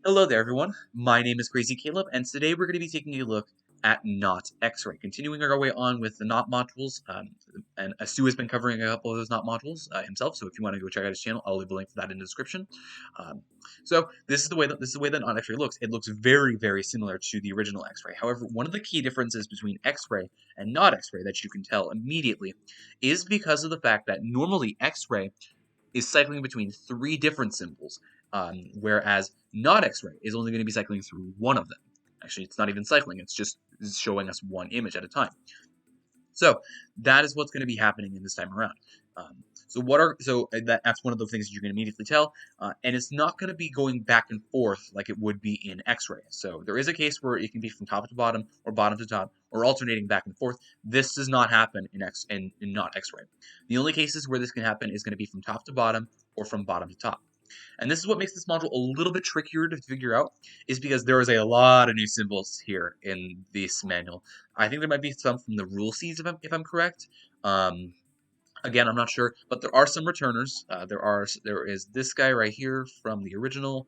Hello there, everyone. My name is Crazy Caleb, and today we're going to be taking a look at not X-ray. Continuing our way on with the not modules, and Stu has been covering a couple of those not modules himself. So if you want to go check out his channel, I'll leave a link for that in the description. Um, so this is the way that not X-ray looks. It looks very, very similar to the original X-ray. However, one of the key differences between X-ray and not X-ray that you can tell immediately is because of the fact that normally X-ray is cycling between three different symbols, whereas not X-ray is only going to be cycling through one of them. Actually, it's not even cycling; it's just showing us one image at a time. So that is what's going to be happening in this time around. That's one of the things that you can immediately tell, and it's not going to be going back and forth like it would be in X-ray. So there is a case where it can be from top to bottom or bottom to top or alternating back and forth. This does not happen in not X-ray. The only cases where this can happen is going to be from top to bottom or from bottom to top. And this is what makes this module a little bit trickier to figure out, is because there is a lot of new symbols here in this manual. I think there might be some from the rule seeds if I'm correct. Again, I'm not sure, but there are some returners. There is this guy right here from the original.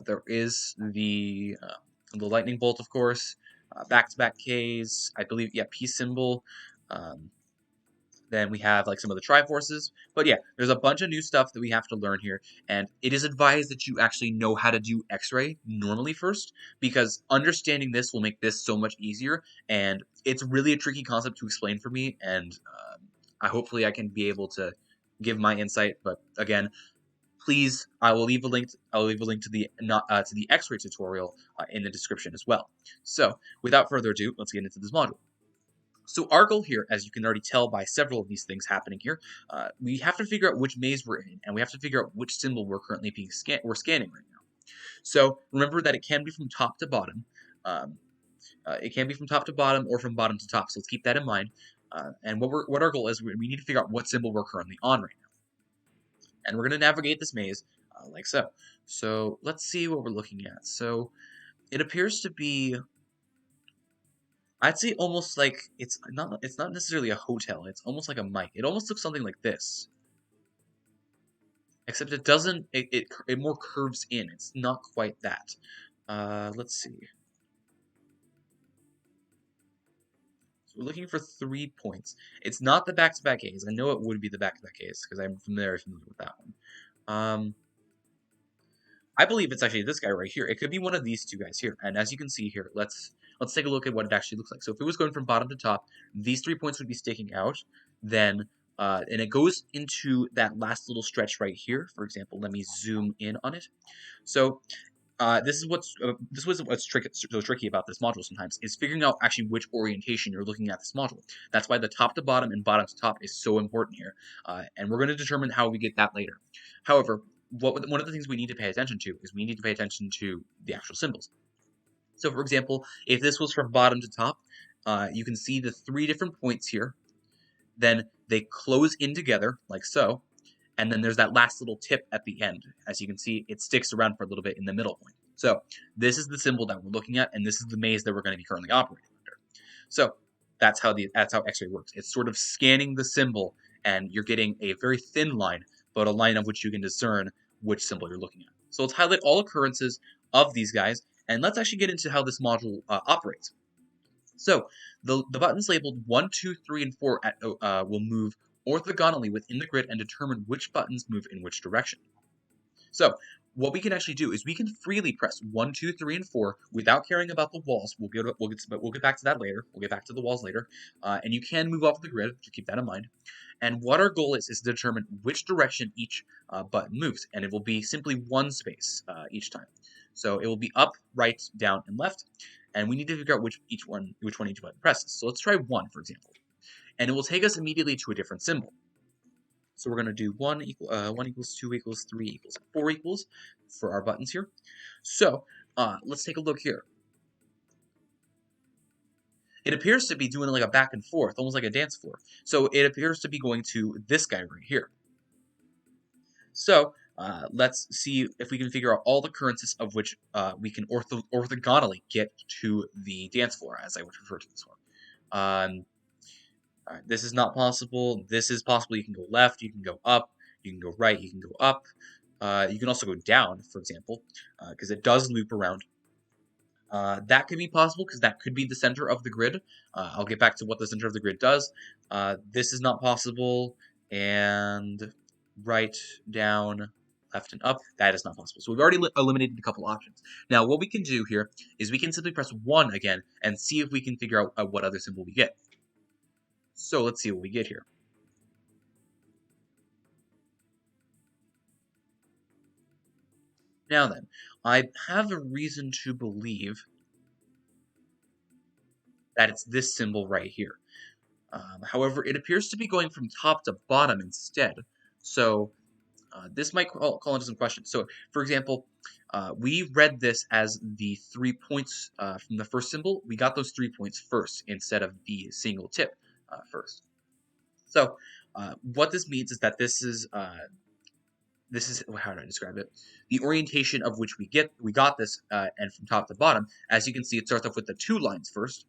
There is the lightning bolt, of course. Back-to-back Ks, I believe. Yeah, peace symbol. Um, then we have like some of the Triforces. But yeah, there's a bunch of new stuff that we have to learn here, and it is advised that you actually know how to do X-ray normally first, because understanding this will make this so much easier, and it's really a tricky concept to explain for me, and hopefully I can be able to give my insight. But again, please, I'll leave a link to the not to the X-ray tutorial in the description as well. So without further ado, let's get into this module. So our goal here, as you can already tell by several of these things happening here, we have to figure out which maze we're in, and we have to figure out which symbol we're currently we're scanning right now. So remember that it can be from top to bottom. Um, it can be from top to bottom or from bottom to top. So let's keep that in mind. And what our goal is, we need to figure out what symbol we're currently on right now, and we're going to navigate this maze like so. So let's see what we're looking at. So it appears to be, I'd say, almost like it's not necessarily a hotel. It's almost like a mic. It almost looks something like this, except it doesn't. It more curves in. It's not quite that. Let's see. So we're looking for 3 points. It's not the back-to-back A's. I know it would be the back-to-back A's because I'm very familiar with that one. I believe it's actually this guy right here. It could be one of these two guys here. And as you can see here, let's take a look at what it actually looks like. So if it was going from bottom to top, these 3 points would be sticking out. Then, and it goes into that last little stretch right here. For example, let me zoom in on it. So this was what's so tricky about this module sometimes, is figuring out actually which orientation you're looking at this module. That's why the top to bottom and bottom to top is so important here, and we're going to determine how we get that later. However, one of the things we need to pay attention to is we need to pay attention to the actual symbols. So, for example, if this was from bottom to top, you can see the 3 different points here. Then they close in together like so, and then there's that last little tip at the end. As you can see, it sticks around for a little bit in the middle point. So this is the symbol that we're looking at, and this is the maze that we're going to be currently operating under. So that's how X-ray works. It's sort of scanning the symbol, and you're getting a very thin line, but a line of which you can discern which symbol you're looking at. So let's highlight all occurrences of these guys, and let's actually get into how this module operates. So the buttons labeled 1, 2, 3, and 4 will move orthogonally within the grid and determine which buttons move in which direction. So what we can actually do is we can freely press 1, 2, 3, and 4 without caring about the walls. We'll get back to that later. We'll get back to the walls later. And you can move off the grid, so keep that in mind. And what our goal is to determine which direction each button moves, and it will be simply one space each time. So it will be up, right, down, and left, and we need to figure out which one each button presses. So let's try 1, for example, and it will take us immediately to a different symbol. So we're going to do 1 equals 2 equals 3 equals 4 equals for our buttons here. So let's take a look here. It appears to be doing like a back and forth, almost like a dance floor. So it appears to be going to this guy right here. So let's see if we can figure out all the occurrences of which we can orthogonally get to the dance floor, as I would refer to this one. All right, this is not possible. This is possible. You can go left, you can go up, you can go right, you can go up. You can also go down, for example, because it does loop around. That could be possible because that could be the center of the grid. I'll get back to what the center of the grid does. This is not possible, and right, down, left, and up, that is not possible. So we've already eliminated a couple options. Now, what we can do here is we can simply press 1 again and see if we can figure out what other symbol we get. So let's see what we get here. Now then, I have a reason to believe that it's this symbol right here. However, it appears to be going from top to bottom instead. So this might call into some questions. So, for example, we read this as the 3 points from the first symbol. We got those 3 points first instead of the single tip first. So, what this means is that this is how do I describe it? The orientation of which we got this, and from top to bottom. As you can see, it starts off with the 2 lines first.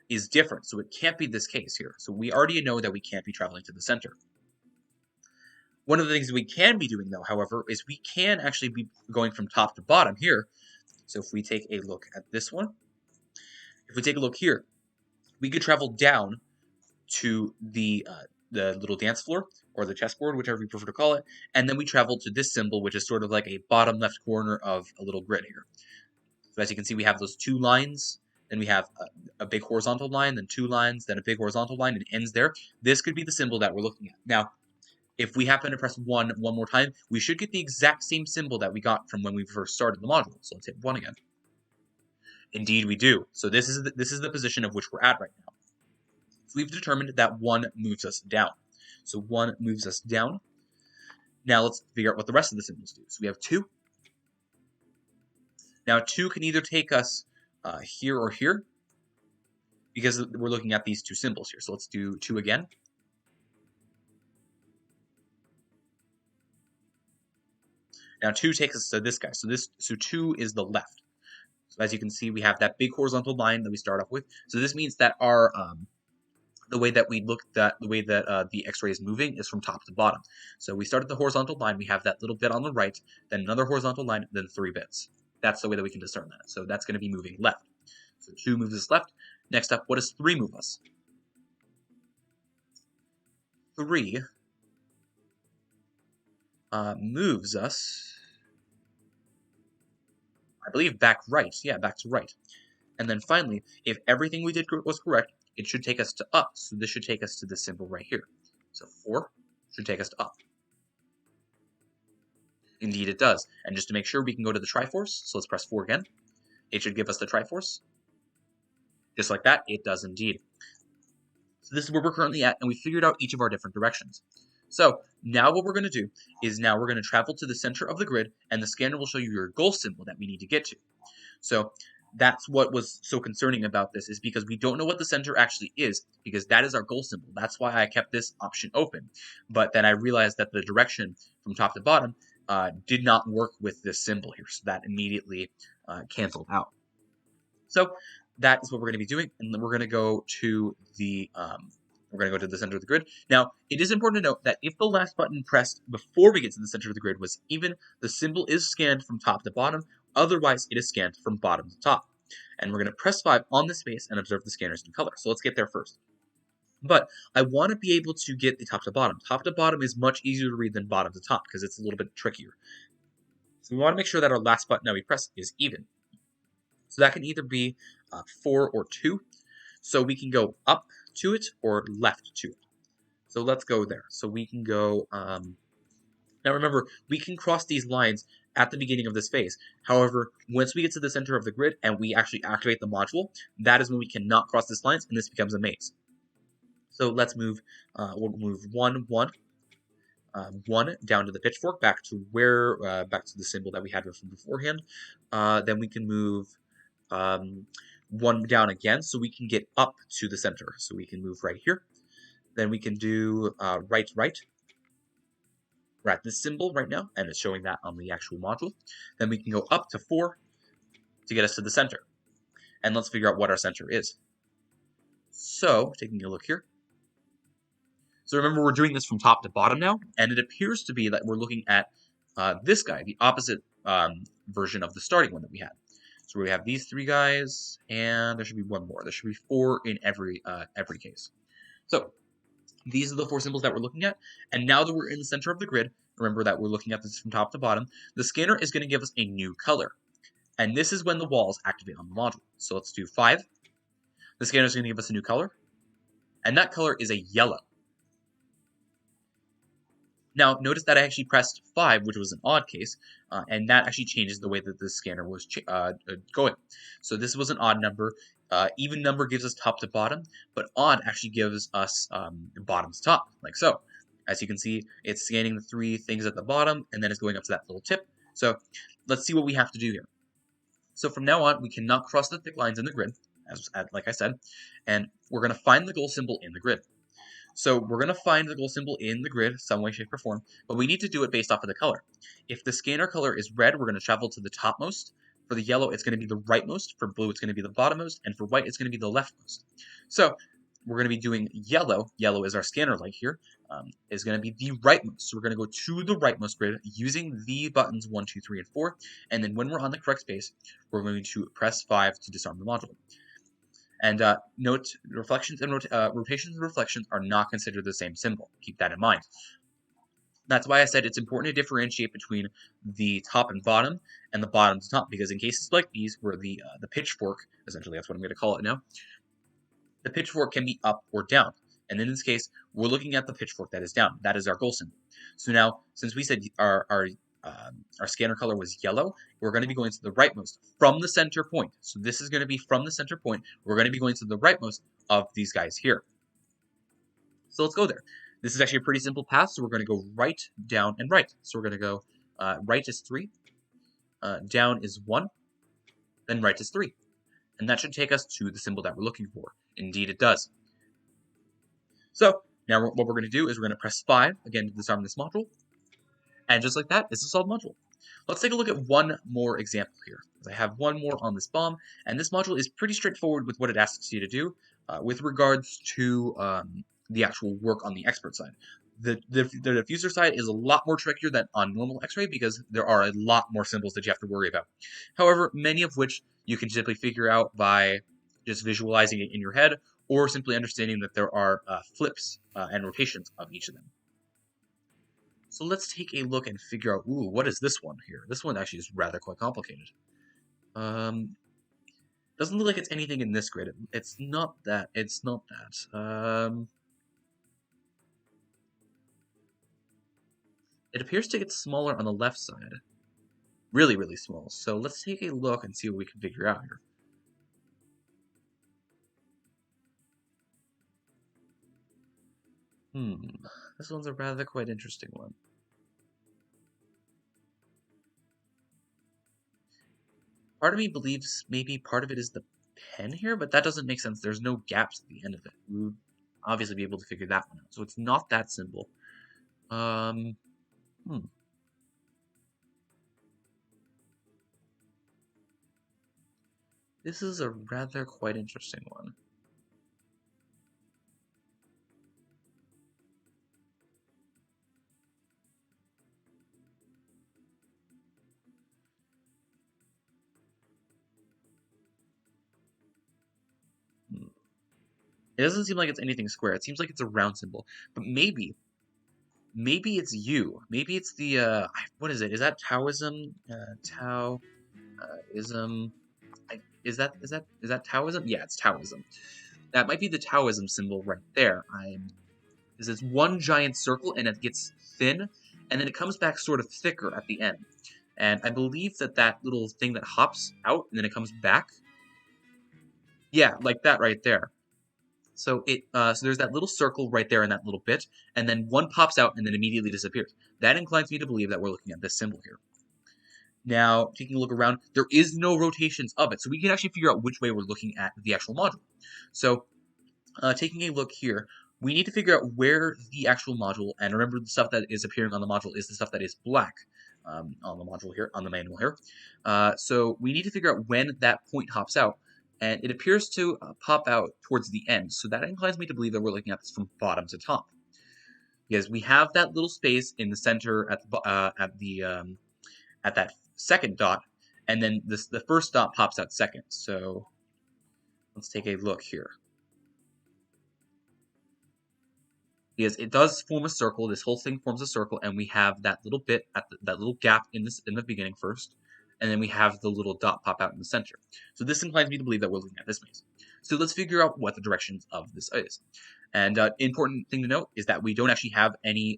Is different, so it can't be this case here. So we already know that we can't be traveling to the center. One of the things we can be doing, though, however, is we can actually be going from top to bottom here. So if we take a look at this one, if we take a look here, we could travel down to the little dance floor or the chessboard, whichever you prefer to call it, and then we travel to this symbol, which is sort of like a bottom left corner of a little grid here. So as you can see, we have those 2 lines. Then we have a big horizontal line, then 2 lines, then a big horizontal line, and it ends there. This could be the symbol that we're looking at. Now, if we happen to press 1 more time, we should get the exact same symbol that we got from when we first started the module. So let's hit 1 again. Indeed, we do. So this is the position of which we're at right now. So we've determined that 1 moves us down. So 1 moves us down. Now let's figure out what the rest of the symbols do. So we have 2. Now 2 can either take us here or here, because we're looking at these 2 symbols here. So let's do 2 again. Now 2 takes us to this guy. So 2 is the left. So as you can see, we have that big horizontal line that we start off with. So this means that our the way that the X-ray is moving is from top to bottom. So we start at the horizontal line. We have that little bit on the right, then another horizontal line, then 3 bits. That's the way that we can discern that. So that's going to be moving left. So 2 moves us left. Next up, what does 3 move us? 3 moves us, I believe, back right. Yeah, back to right. And then finally, if everything we did was correct, it should take us to up. So this should take us to this symbol right here. So 4 should take us to up. Indeed it does. And just to make sure, we can go to the Triforce. So let's press 4 again. It should give us the Triforce. Just like that, it does indeed. So this is where we're currently at, and we figured out each of our different directions. So now what we're going to do is now we're going to travel to the center of the grid, and the scanner will show you your goal symbol that we need to get to. So that's what was so concerning about this, is because we don't know what the center actually is, because that is our goal symbol. That's why I kept this option open. But then I realized that the direction from top to bottom did not work with this symbol here, so that immediately canceled out. So that is what we're going to be doing, and then we're going to go to the center of the grid. Now, it is important to note that if the last button pressed before we get to the center of the grid was even, the symbol is scanned from top to bottom. Otherwise, it is scanned from bottom to top. And we're going to press 5 on the space and observe the scanners in color. So let's get there first. But I want to be able to get the top to bottom. Top to bottom is much easier to read than bottom to top because it's a little bit trickier. So we want to make sure that our last button that we press is even. So that can either be 4 or 2. So we can go up to it or left to it. So let's go there. So we can go, now remember, we can cross these lines at the beginning of this phase. However, once we get to the center of the grid and we actually activate the module, that is when we cannot cross these lines and this becomes a maze. So let's move, we'll move 1, 1, 1 down to the pitchfork, back to the symbol that we had from beforehand. Then we can move 1 down again, so we can get up to the center. So we can move right here. Then we can do right. We're at this symbol right now, and it's showing that on the actual module. Then we can go up to 4 to get us to the center. And let's figure out what our center is. So, taking a look here. So remember, we're doing this from top to bottom now, and it appears to be that we're looking at this guy, the opposite version of the starting one that we had. So we have these 3 guys, and there should be one more. There should be 4 in every case. So these are the 4 symbols that we're looking at, and now that we're in the center of the grid, remember that we're looking at this from top to bottom, the scanner is going to give us a new color. And this is when the walls activate on the module. So let's do 5. The scanner is going to give us a new color, and that color is a yellow. Now, notice that I actually pressed 5, which was an odd case, and that actually changes the way that the scanner was going. So this was an odd number. Even number gives us top to bottom, but odd actually gives us bottom to top, like so. As you can see, it's scanning the 3 things at the bottom, and then it's going up to that little tip. So let's see what we have to do here. So from now on, we cannot cross the thick lines in the grid, like I said, and we're going to find the goal symbol in the grid. So we're going to find the goal symbol in the grid, some way, shape, or form, but we need to do it based off of the color. If the scanner color is red, we're going to travel to the topmost. For the yellow, it's going to be the rightmost. For blue, it's going to be the bottommost. And for white, it's going to be the leftmost. So we're going to be doing yellow. Yellow is our scanner light here. Is going to be the rightmost. So we're going to go to the rightmost grid using the buttons 1, 2, 3, and 4. And then when we're on the correct space, we're going to press 5 to disarm the module. And note, reflections and rotations and reflections are not considered the same symbol. Keep that in mind. That's why I said it's important to differentiate between the top and bottom and the bottom to top, because in cases like these where the pitchfork, essentially that's what I'm going to call it now, the pitchfork can be up or down. And in this case, we're looking at the pitchfork that is down. That is our goal symbol. So now, since we said our scanner color was yellow, we're going to be going to the rightmost from the center point. So this is going to be from the center point. We're going to be going to the rightmost of these guys here. So let's go there. This is actually a pretty simple path, so we're going to go right, down, and right. So we're going to go right is 3, down is 1, then right is 3. And that should take us to the symbol that we're looking for. Indeed, it does. So now what we're going to do is we're going to press 5, again, to disarm this module. And just like that, it's a solved module. Let's take a look at one more example here. I have one more on this bomb, and this module is pretty straightforward with what it asks you to do with regards to the actual work on the expert side. The diffuser side is a lot more trickier than on normal X-ray because there are a lot more symbols that you have to worry about. However, many of which you can simply figure out by just visualizing it in your head or simply understanding that there are flips and rotations of each of them. So let's take a look and figure out, ooh, what is this one here? This one actually is rather quite complicated. Doesn't look like it's anything in this grid. It's not that. It's not that. It appears to get smaller on the left side. Really, really small. So let's take a look and see what we can figure out here. This one's a rather quite interesting one. Part of me believes maybe part of it is the pen here, but that doesn't make sense. There's no gaps at the end of it. We would obviously be able to figure that one out. So it's not that simple. This is a rather quite interesting one. It doesn't seem like it's anything square. It seems like it's a round symbol. But maybe it's you. Maybe it's the, what is it? Is that Taoism? Taoism. Is that Taoism? Yeah, it's Taoism. That might be the Taoism symbol right there. Is it's one giant circle and it gets thin, and then it comes back sort of thicker at the end. And I believe that little thing that hops out and then it comes back. Yeah, like that right there. So so there's that little circle right there in that little bit, and then one pops out and then immediately disappears. That inclines me to believe that we're looking at this symbol here. Now, taking a look around, there is no rotations of it, so we can actually figure out which way we're looking at the actual module. So, taking a look here, we need to figure out where the actual module, and remember the stuff that is appearing on the module is the stuff that is black on the module here, on the manual here. So we need to figure out when that point hops out. And it appears to pop out towards the end, so that inclines me to believe that we're looking at this from bottom to top. because we have that little space in the center at that second dot, and then the first dot pops out second. So let's take a look here. Because it does form a circle, this whole thing forms a circle, and we have that little bit at that little gap in the beginning first, and then we have the little dot pop out in the center. So this inclines me to believe that we're looking at this maze. So let's figure out what the directions of this is. And important thing to note is that we don't actually have any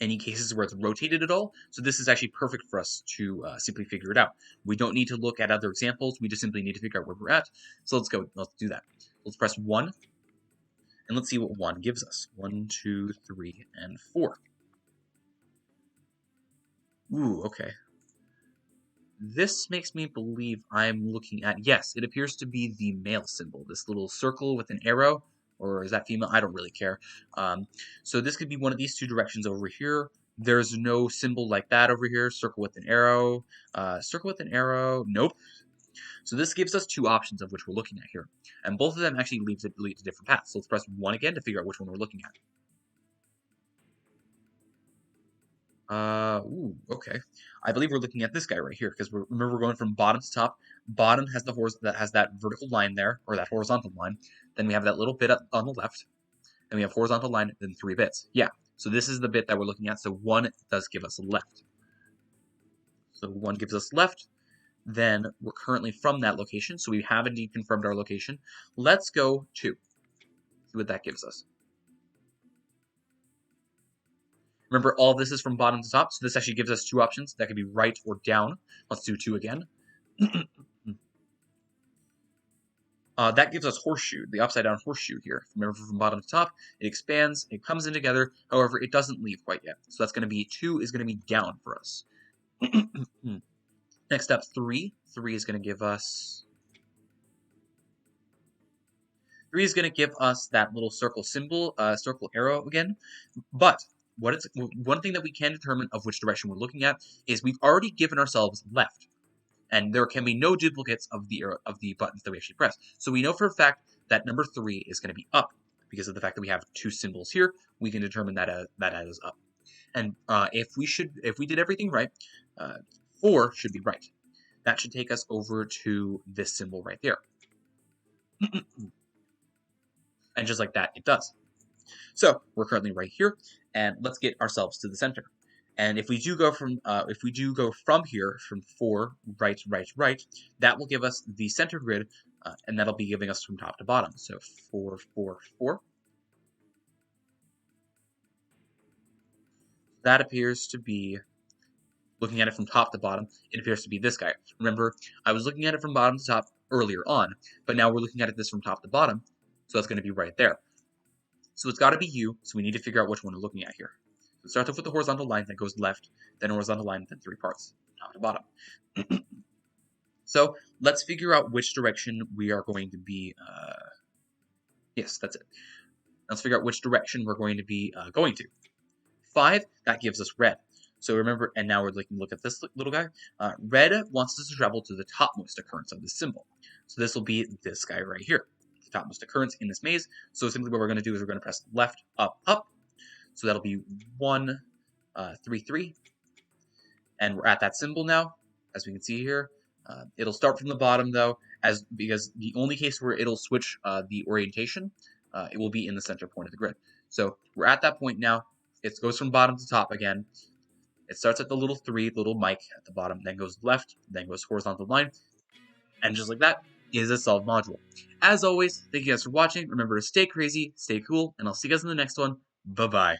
cases where it's rotated at all. So this is actually perfect for us to simply figure it out. We don't need to look at other examples. We just simply need to figure out where we're at. So let's go. Let's do that. Let's press 1. And let's see what 1 gives us. 1, 2, 3, and 4. Ooh, okay. This makes me believe I'm looking at, yes, it appears to be the male symbol. This little circle with an arrow, or is that female? I don't really care. So this could be one of these two directions over here. There's no symbol like that over here. Circle with an arrow. Circle with an arrow. Nope. So this gives us two options of which we're looking at here. And both of them actually lead to different paths. So let's press 1 again to figure out which one we're looking at. Ooh, okay. I believe we're looking at this guy right here, because remember we're going from bottom to top. Bottom has that vertical line there, or that horizontal line. Then we have that little bit on the left. Then we have horizontal line, then 3 bits. Yeah, so this is the bit that we're looking at. So 1 does give us left. So 1 gives us left. Then we're currently from that location, so we have indeed confirmed our location. Let's go 2. See what that gives us. Remember, all this is from bottom to top, so this actually gives us 2 options. That could be right or down. Let's do 2 again. That gives us horseshoe, the upside down horseshoe here. Remember, from bottom to top, it expands, it comes in together. However, it doesn't leave quite yet. So that's going to be 2 is going to be down for us. Next up, 3. 3 is going to give us... 3 is going to give us that little circle symbol, circle arrow again. But one thing that we can determine of which direction we're looking at is we've already given ourselves left. And there can be no duplicates of the buttons that we actually press. So we know for a fact that number 3 is going to be up. Because of the fact that we have 2 symbols here, we can determine that as up. And if we did everything right, 4 should be right. That should take us over to this symbol right there. And just like that, it does. So we're currently right here, and let's get ourselves to the center. And if we do go from here, from 4 right, right, right, that will give us the center grid, and that'll be giving us from top to bottom. So 4, 4, 4. That appears to be, looking at it from top to bottom, it appears to be this guy. Remember, I was looking at it from bottom to top earlier on, but now we're looking at this from top to bottom, so that's going to be right there. So it's got to be U, so we need to figure out which one we're looking at here. So it starts off with the horizontal line, then goes left, then horizontal line, then 3 parts, top to bottom. So let's figure out which direction we are going to be, yes, that's it. Let's figure out which direction we're going to be going to. 5, that gives us red. So remember, and now we're looking, look at this little guy. Red wants us to travel to the topmost occurrence of this symbol. So this will be this guy right here, the topmost occurrence in this maze. So simply what we're going to do is we're going to press left, up, up. So that'll be 1, 3, 3. And we're at that symbol now, as we can see here. It'll start from the bottom though, because the only case where it'll switch the orientation, it will be in the center point of the grid. So we're at that point now. It goes from bottom to top again. It starts at the little 3, little mic at the bottom, then goes left, then goes horizontal line, and just like that is a solved module. As always, thank you guys for watching. Remember to stay crazy, stay cool, and I'll see you guys in the next one. Bye-bye.